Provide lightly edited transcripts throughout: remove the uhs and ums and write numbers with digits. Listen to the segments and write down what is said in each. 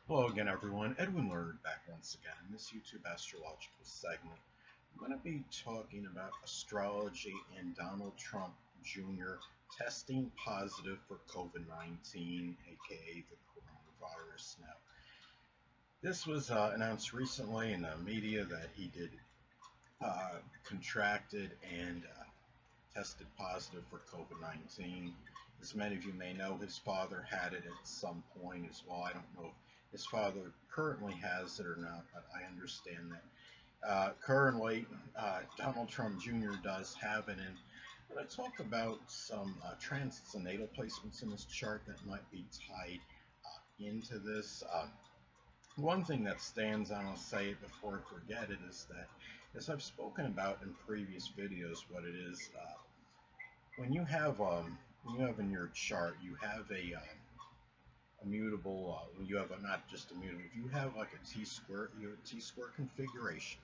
Hello again, everyone. Edwin Learnard back once again in this YouTube astrological segment. I'm going to be talking about astrology and Donald Trump Jr. testing positive for COVID-19, aka the coronavirus. Now, this was announced recently in the media that he did contracted and tested positive for COVID-19. As many of you may know, his father had it at some point as well. I don't know if his father currently has it or not, but I understand that currently Donald Trump Jr. does have it. And I'm going to talk about some transits and natal placements in this chart that might be tied into this. One thing that stands out, I'll say it before I forget it, is that, as I've spoken about in previous videos, what it is, when you have in your chart, you have a mutable, you have not just a mutable, if you have like a T-square, you have a T-square configuration,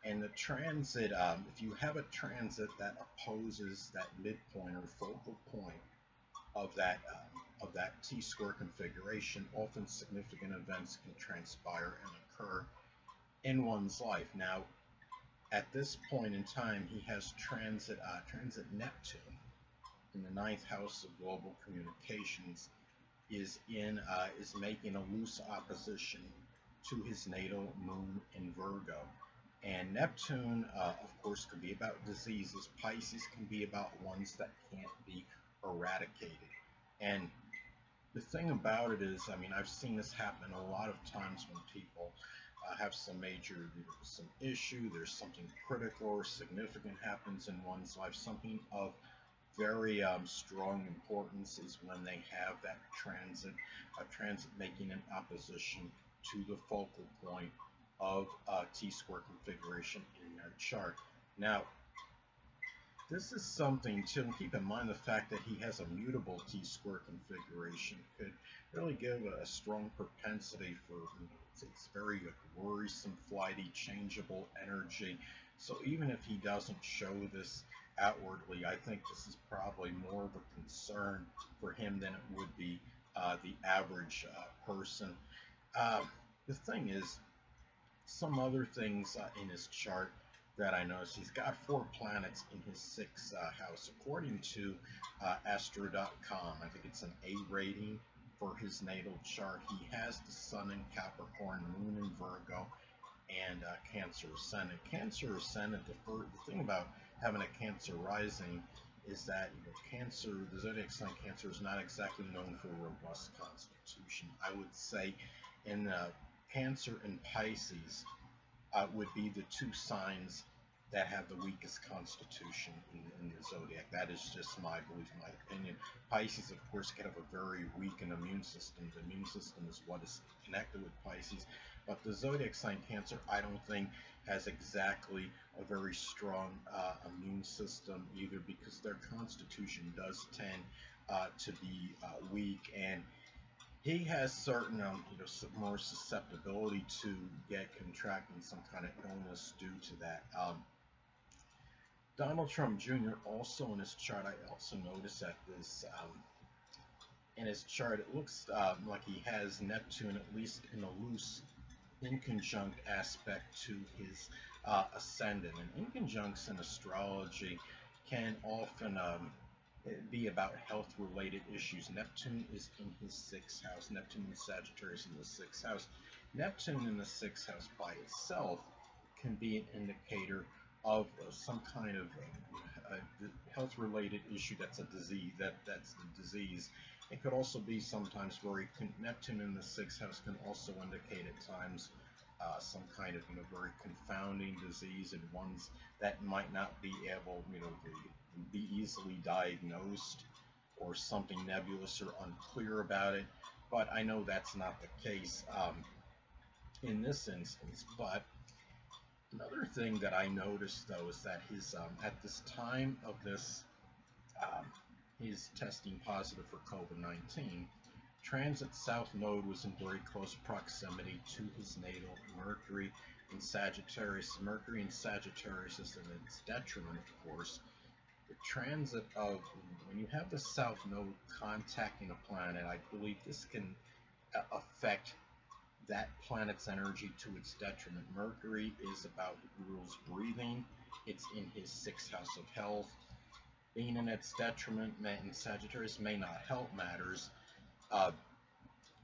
and the transit, if you have a transit that opposes that midpoint or focal point of that T-square configuration, often significant events can transpire and occur in one's life. Now, at this point in time, he has transit Neptune in the ninth house of global communications, is making a loose opposition to his natal moon in Virgo. And Neptune, of course, could be about diseases. Pisces can be about ones that can't be eradicated. And the thing about it is, I mean, I've seen this happen a lot of times when people have some major, some issue, there's something critical or significant happens in one's life, something of very strong importance is when they have that transit making an opposition to the focal point of T-square configuration in their chart. Now, this is something to keep in mind. The fact that he has a mutable T-square configuration could really give a strong propensity for, it's very worrisome, flighty, changeable energy. So even if he doesn't show this outwardly, I think this is probably more of a concern for him than it would be the average person. The thing is, some other things in his chart that I noticed, he's got 4 planets in his 6th house. According to Astro.com, I think it's an A rating for his natal chart. He has the Sun in Capricorn, Moon in Virgo, and Cancer Ascendant. Cancer Ascendant, the thing about having a Cancer rising is that Cancer, the zodiac sign Cancer, is not exactly known for a robust constitution. I would say in Cancer and Pisces would be the 2 signs that have the weakest constitution in the zodiac. That is just my belief, my opinion. Pisces, of course, can have a very weakened immune system. The immune system is what is connected with Pisces. But the zodiac sign Cancer, I don't think, has exactly a very strong immune system either, because their constitution does tend to be weak, and he has certain more susceptibility to get contracting some kind of illness due to that. Donald Trump Jr. also in his chart, I also noticed that this in his chart, it looks like he has Neptune, at least in a loose in conjunct aspect to his ascendant. And in conjuncts in astrology can often be about health related issues. Neptune is in his 6th house. Neptune in Sagittarius in the 6th house. Neptune in the 6th house by itself can be an indicator of some kind of health related issue that's a disease. That's the disease. It could also be sometimes Neptune in the 6th house can also indicate at times some kind of very confounding disease, and ones that might not be able to be easily diagnosed, or something nebulous or unclear about it. But I know that's not the case in this instance. But another thing that I noticed, though, is that his at this time of this he's testing positive for COVID-19. Transit South Node was in very close proximity to his natal Mercury in Sagittarius. Mercury in Sagittarius is in its detriment, of course. The transit of, when you have the South Node contacting a planet, I believe this can affect that planet's energy to its detriment. Mercury is about rules breathing. It's in his sixth house of health. Being in its detriment in Sagittarius may not help matters. Uh,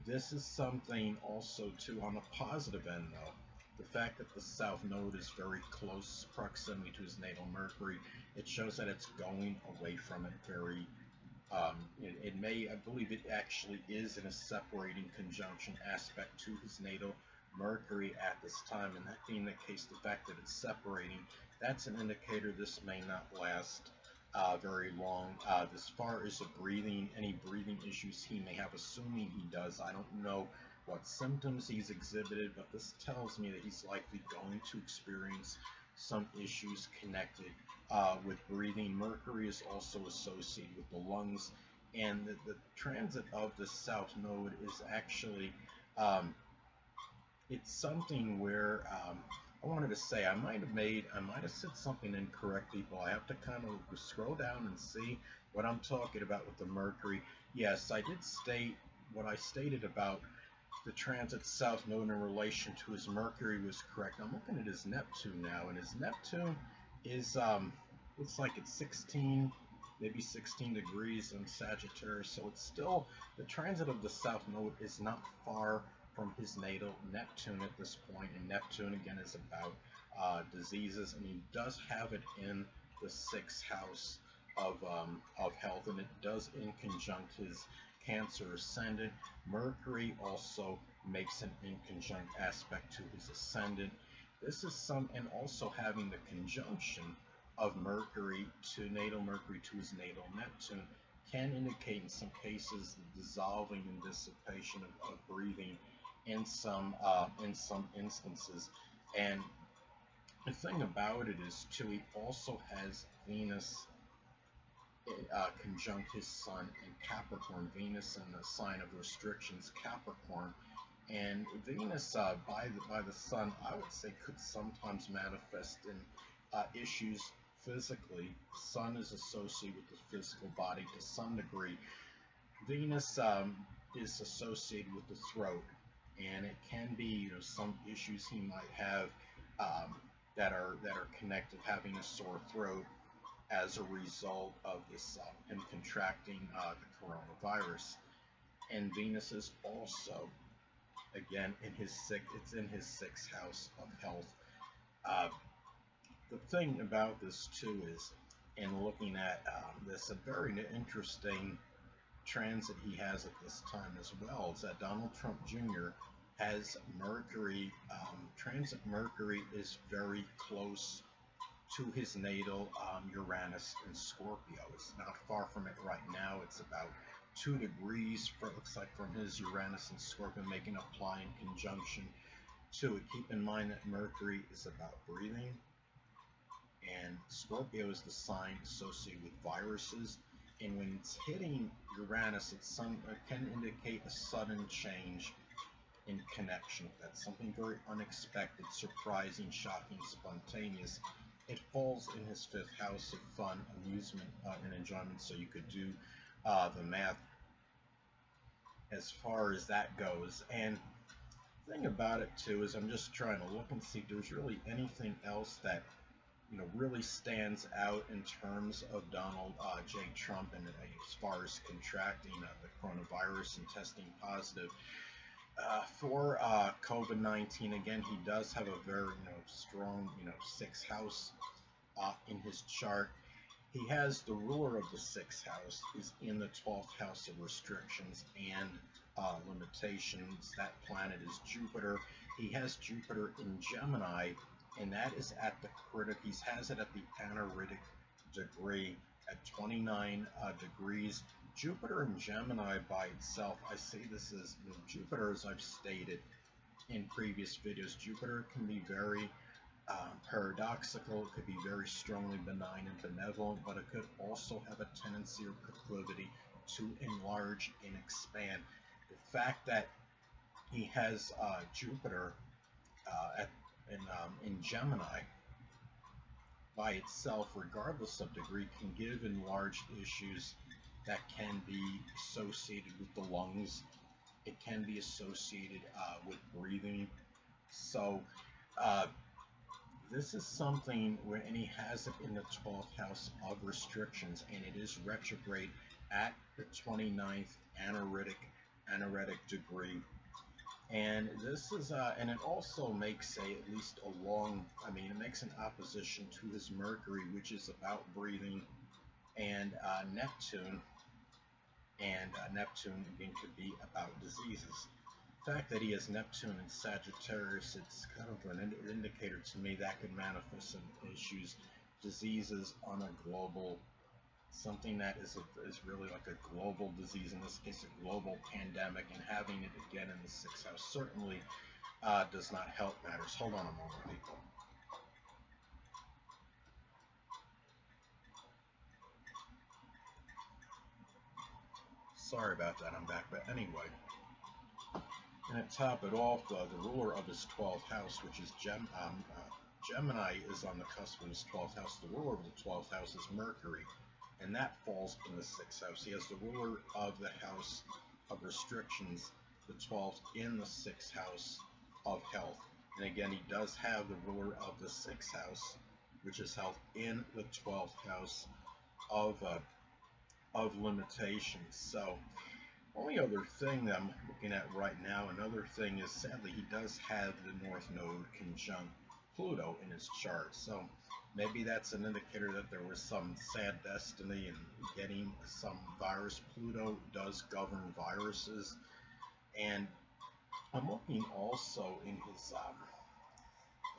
this is something also too on the positive end though. The fact that the South Node is very close proximity to his natal Mercury, it shows that it's going away from it very it may, I believe it actually is in a separating conjunction aspect to his natal Mercury at this time, and that being the case, the fact that it's separating, that's an indicator this may not last very long. As far as the breathing, any breathing issues he may have, assuming he does, I don't know what symptoms he's exhibited, but this tells me that he's likely going to experience some issues connected with breathing. Mercury is also associated with the lungs, and the transit of the South Node is actually, it's something where I wanted to say I might have said something incorrect, people. I have to kind of scroll down and see what I'm talking about with the Mercury. Yes, I did state what I stated about the transit South Node in relation to his Mercury was correct. I'm looking at his Neptune now, and his Neptune is looks like it's 16, maybe 16 degrees in Sagittarius, so it's still, the transit of the South Node is not far from his natal Neptune at this point, and Neptune again is about diseases, and he does have it in the sixth house of health, and it does in conjunct his Cancer ascendant. Mercury also makes an inconjunct aspect to his ascendant. This is and also having the conjunction of Mercury to natal Mercury to his natal Neptune can indicate in some cases the dissolving and dissipation of breathing in some instances. And the thing about it is too, he also has Venus conjunct his sun in Capricorn. Venus in the sign of restrictions, Capricorn, and Venus by the sun, I would say, could sometimes manifest in issues physically. Sun is associated with the physical body to some degree. Venus is associated with the throat, and it can be, some issues he might have that are connected, having a sore throat as a result of this him contracting the coronavirus. And Venus is also again in his sixth house of health. Uh, the thing about this too is, in looking at this, a very interesting transit he has at this time as well, is that Donald Trump Jr. has Mercury, transit Mercury is very close to his natal Uranus in Scorpio. It's not far from it right now. It's about 2 degrees, it looks like, from his Uranus in Scorpio, making a pliant conjunction to it. Keep in mind that Mercury is about breathing, and Scorpio is the sign associated with viruses. And when it's hitting Uranus, it can indicate a sudden change in connection with that. Something very unexpected, surprising, shocking, spontaneous. It falls in his fifth house of fun, amusement, and enjoyment, so you could do the math as far as that goes. And the thing about it too is, I'm just trying to look and see if there's really anything else that really stands out in terms of Donald J. Trump, and as far as contracting the coronavirus and testing positive for COVID-19. Again, he does have a very strong sixth house in his chart. He has the ruler of the sixth house is in the 12th house of restrictions and limitations. That planet is Jupiter. He has Jupiter in Gemini, and that is at the critic. He has it at the anaritic degree at 29 degrees. Jupiter in Gemini by itself, I say this is Jupiter, as I've stated in previous videos, Jupiter can be very paradoxical. It could be very strongly benign and benevolent, but it could also have a tendency or proclivity to enlarge and expand. The fact that he has Jupiter in Gemini by itself, regardless of degree, can give enlarged issues that can be associated with the lungs It can be associated with breathing. So uh, this is something where, and he has it in the 12th house of restrictions, and it is retrograde at the 29th anaretic degree. And this is, and it also makes at least a long, I mean, it makes an opposition to his Mercury, which is about breathing, and Neptune, and Neptune again could be about diseases. The fact that he has Neptune in Sagittarius, it's kind of an indicator to me that could manifest some issues, diseases on a global, something that is really like a global disease, in this case a global pandemic, and having it again in the 6th house certainly does not help matters. Hold on a moment, people. Sorry about that, I'm back. But anyway, and to top it off, the ruler of his 12th house, which is Gemini, is on the cusp of his 12th house. The ruler of the 12th house is Mercury, and that falls in the 6th house. He has the ruler of the house of restrictions, the 12th, in the 6th house of health. And again, he does have the ruler of the 6th house, which is health, in the 12th house of limitations. So only other thing that I'm looking at right now, another thing is, sadly, he does have the North Node conjunct Pluto in his chart. So maybe that's an indicator that there was some sad destiny in getting some virus. Pluto does govern viruses. And I'm looking also in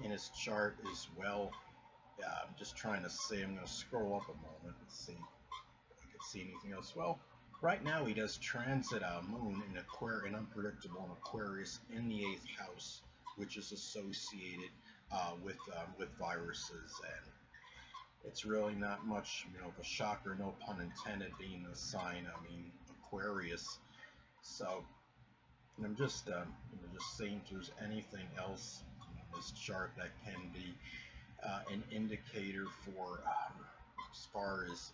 his chart as well. I'm just trying to see. I'm going to scroll up a moment and see if I can see anything else. Well, right now he does transit Moon in Aquarius, unpredictable in Aquarius, in the 8th house, which is associated with viruses, and it's really not much, of a shocker, no pun intended, being the sign, Aquarius. So I'm just seeing if there's anything else in this chart that can be an indicator for as far as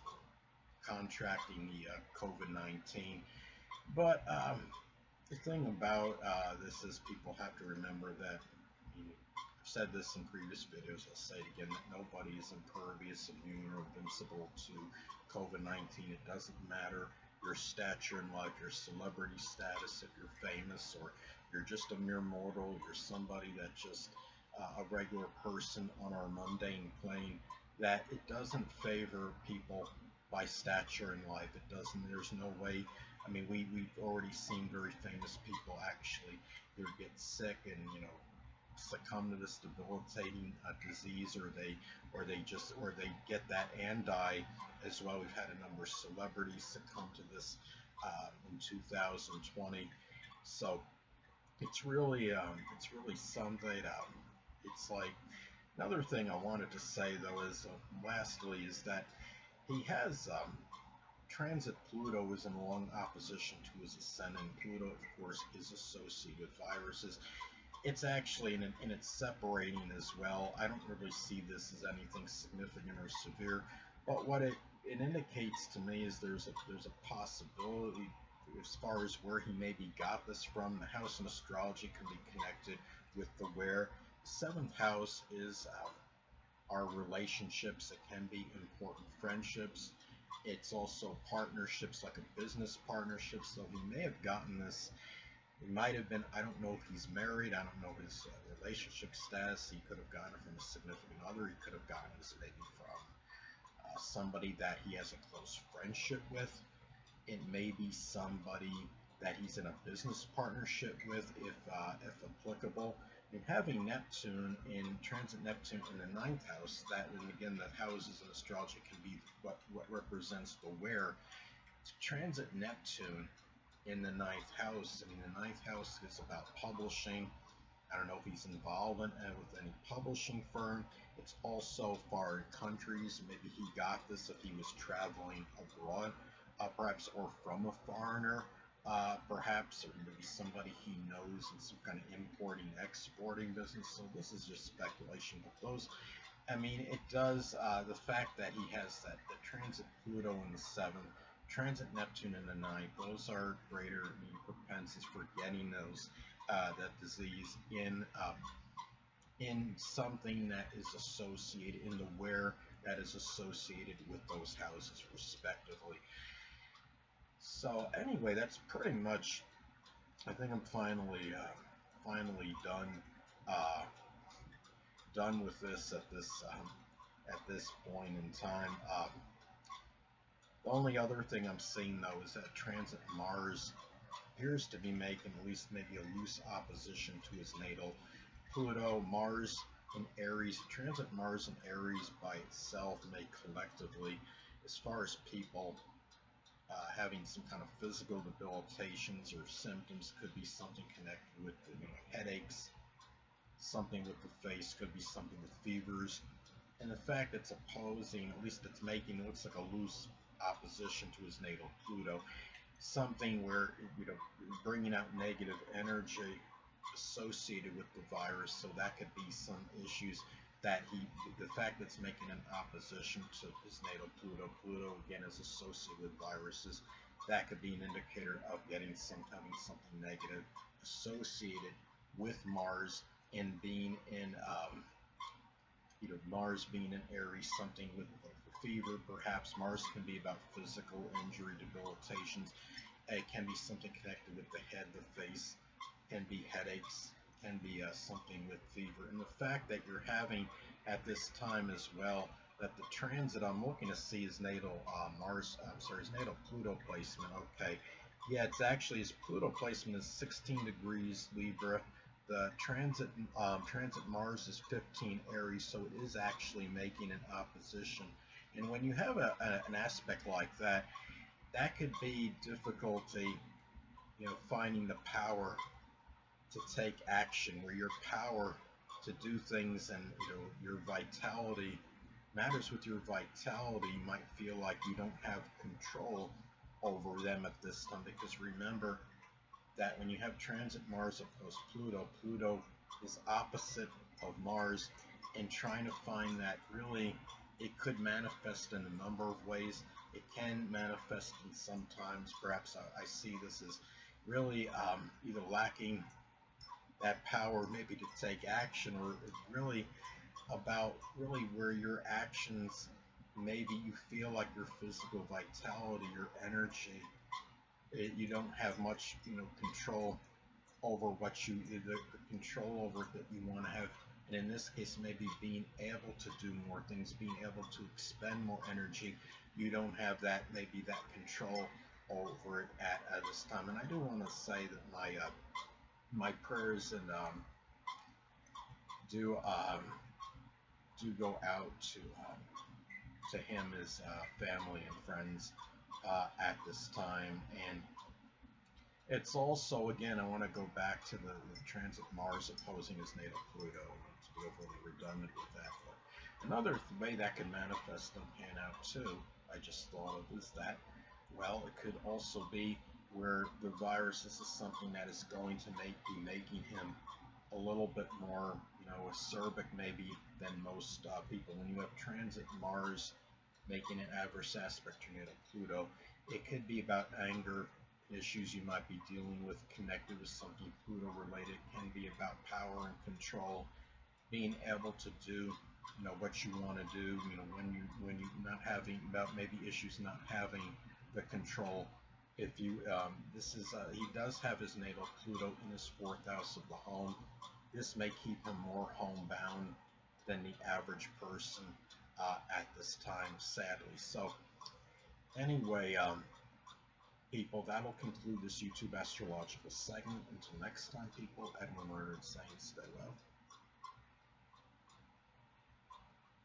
contracting the COVID-19. But the thing about this is, people have to remember that, I've said this in previous videos, I'll say it again, that nobody is impervious, immune, or invincible to COVID-19. It doesn't matter your stature in life, your celebrity status, if you're famous, or you're just a mere mortal, you're somebody that just a regular person on our mundane plane, that it doesn't favor people by stature in life. It doesn't, there's no way. We've already seen very famous people actually either get sick and, succumb to this debilitating disease, or they get that and die as well. We've had a number of celebrities succumb to this in 2020. So it's really something. It's like, another thing I wanted to say though is, lastly, is that he has transit Pluto is in long opposition to his ascendant. Pluto, of course, is associated with viruses. It's actually in its separating as well. I don't really see this as anything significant or severe, but what it indicates to me is there's a possibility as far as where he maybe got this from. The house in astrology can be connected with the where. The 7th house is our relationships. It can be important friendships. It's also partnerships, like a business partnership. So he may have gotten this. It might have been, I don't know if he's married, I don't know his relationship status. He could have gotten it from a significant other. He could have gotten this maybe from somebody that he has a close friendship with. It may be somebody that he's in a business partnership with, if applicable. And having Neptune in transit, Neptune in the 9th house, that, and again, that houses in astrology can be what represents the where. To transit Neptune in the 9th house, the 9th house is about publishing. I don't know if he's involved with any publishing firm. It's also foreign countries. Maybe he got this if he was traveling abroad, perhaps, or from a foreigner, perhaps, or maybe somebody he knows in some kind of importing, exporting business. So this is just speculation. But those, it does, the fact that he has the transit Pluto in the 7th transit Neptune in the ninth, those are greater propensities for getting those that disease in something that is associated in the where that is associated with those houses respectively. So anyway, that's pretty much. I think I'm finally done with this at this point in time. The only other thing I'm seeing though is that transit Mars appears to be making at least maybe a loose opposition to his natal Pluto. Mars in Aries, transit Mars in Aries by itself may collectively, as far as people having some kind of physical debilitations or symptoms, could be something connected with headaches, something with the face, could be something with fevers. And the fact it's opposing, at least it's making, it looks like a loose opposition to his natal Pluto, something where, bringing out negative energy associated with the virus. So that could be some issues that the fact that it's making an opposition to his natal Pluto again is associated with viruses. That could be an indicator of having something negative associated with Mars and being in Mars being in Aries, something with fever. Perhaps Mars can be about physical injury, debilitations. It can be something connected with the head, the face, can be headaches, can be something with fever. And the fact that you're having at this time as well, that the transit, I'm looking to see his natal his natal Pluto placement. Okay, yeah, it's actually, his Pluto placement is 16 degrees Libra. The transit Mars is 15 Aries, so it is actually making an opposition. And when you have an aspect like that, that could be difficulty, finding the power to take action, where your power to do things and your vitality matters. With your vitality, you might feel like you don't have control over them at this time, because remember that when you have transit Mars opposed Pluto, Pluto is opposite of Mars, and trying to find that, really, it could manifest in a number of ways. It can manifest in sometimes, perhaps I see this as really either lacking that power maybe to take action, or really about where your actions, maybe you feel like your physical vitality, your energy, you don't have much control over what the control over it that you want to have. And in this case, maybe being able to do more things, being able to expend more energy, you don't have that, maybe that control over it at this time. And I do want to say that my prayers and do go out to him, his family and friends at this time. And it's also, again, I want to go back to the transit Mars opposing his natal Pluto, to be overly redundant with that. But another way that could manifest and pan out too, I just thought of, is that, well, it could also be where the virus is something that is going to be making him a little bit more, acerbic maybe than most people. When you have transit Mars making an adverse aspect to natal Pluto, it could be about anger issues you might be dealing with connected with something Pluto related. It can be about power and control, being able to do what you want to do, when you not having, about maybe issues not having the control. If you he does have his natal Pluto in his 4th house of the home. This may keep him more homebound than the average person at this time, sadly. So anyway, people, that'll conclude this YouTube astrological segment. Until next time, people, Edwin Learnard saying stay well.